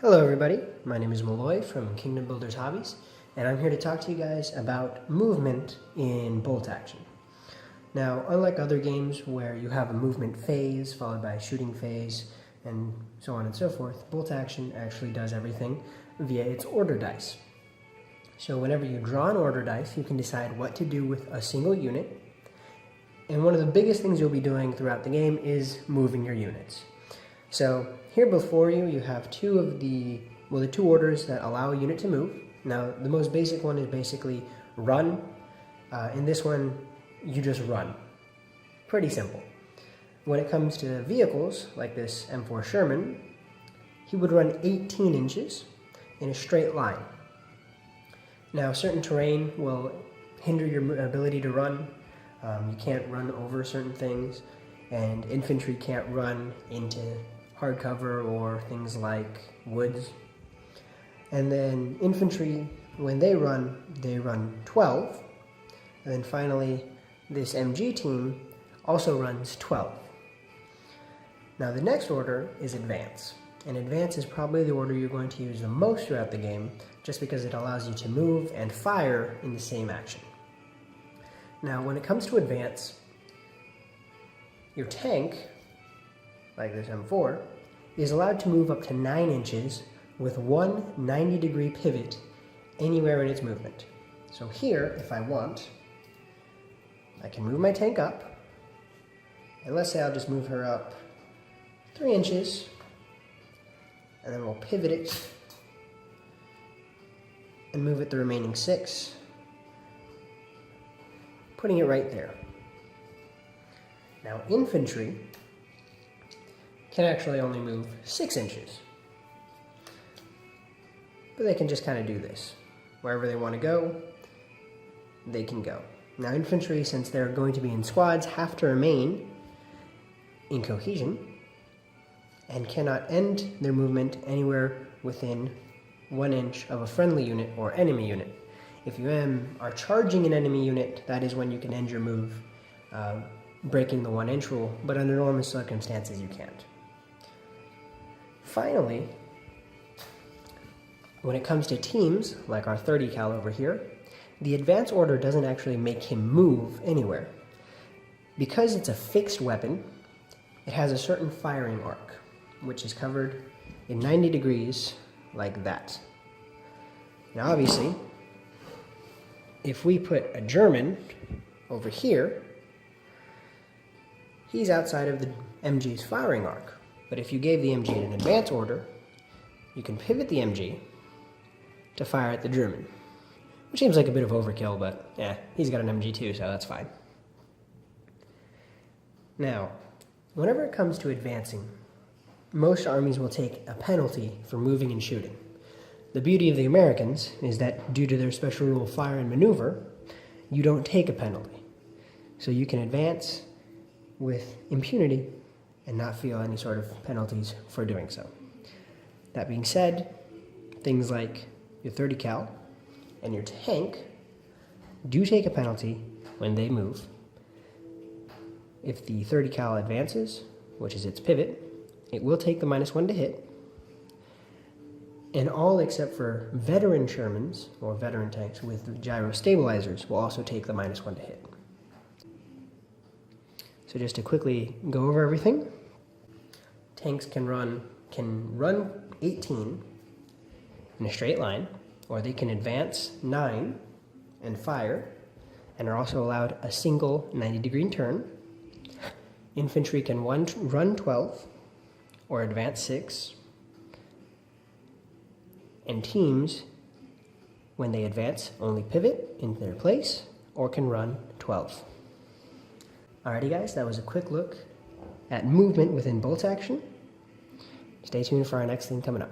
Hello everybody, my name is Malloy from Kingdom Builders Hobbies, and I'm here to talk to you guys about movement in bolt action. Now, unlike other games where you have a movement phase followed by a shooting phase and so on and so forth, bolt action actually does everything via its order dice. So whenever you draw an order dice, you can decide what to do with a single unit, and one of the biggest things you'll be doing throughout the game is moving your units. So here before you, you have the two orders that allow a unit to move. Now, the most basic one is basically run. In this one, you just run. Pretty simple. When it comes to vehicles, like this M4 Sherman, he would run 18 inches in a straight line. Now, certain terrain will hinder your ability to run. You can't run over certain things, and infantry can't run into hardcover or things like woods. And then infantry, when they run 12. And then finally, this MG team also runs 12. Now the next order is advance. And advance is probably the order you're going to use the most throughout the game, just because it allows you to move and fire in the same action. Now when it comes to advance, your tank, like this M4, is allowed to move up to 9 inches with one 90-degree pivot anywhere in its movement. So here, if I want, I can move my tank up, and let's say I'll just move her up 3 inches, and then we'll pivot it and move it the remaining 6, putting it right there. Now infantry can actually only move 6 inches. But they can just kind of do this. Wherever they want to go, they can go. Now infantry, since they're going to be in squads, have to remain in cohesion and cannot end their movement anywhere within 1 inch of a friendly unit or enemy unit. If you are charging an enemy unit, that is when you can end your move, breaking the 1 inch rule, but under normal circumstances you can't. Finally, when it comes to teams, like our 30 cal over here, the advance order doesn't actually make him move anywhere. Because it's a fixed weapon, it has a certain firing arc, which is covered in 90 degrees like that. Now obviously, if we put a German over here, he's outside of the MG's firing arc. But if you gave the MG an advance order, you can pivot the MG to fire at the German. Which seems like a bit of overkill, but yeah, he's got an MG too, so that's fine. Now, whenever it comes to advancing, most armies will take a penalty for moving and shooting. The beauty of the Americans is that due to their special rule of fire and maneuver, you don't take a penalty. So you can advance with impunity and not feel any sort of penalties for doing so. That being said, things like your 30 cal and your tank do take a penalty when they move. If the 30 cal advances, which is its pivot, it will take the -1 to hit, and all except for veteran Shermans or veteran tanks with gyro stabilizers will also take the -1 to hit. So just to quickly go over everything, tanks can run 18 in a straight line, or they can advance 9 and fire, and are also allowed a single 90-degree turn. Infantry can run 12 or advance 6, and teams, when they advance, only pivot into their place or can run 12. Alrighty guys, that was a quick look at movement within bolt action. Stay tuned for our next thing coming up.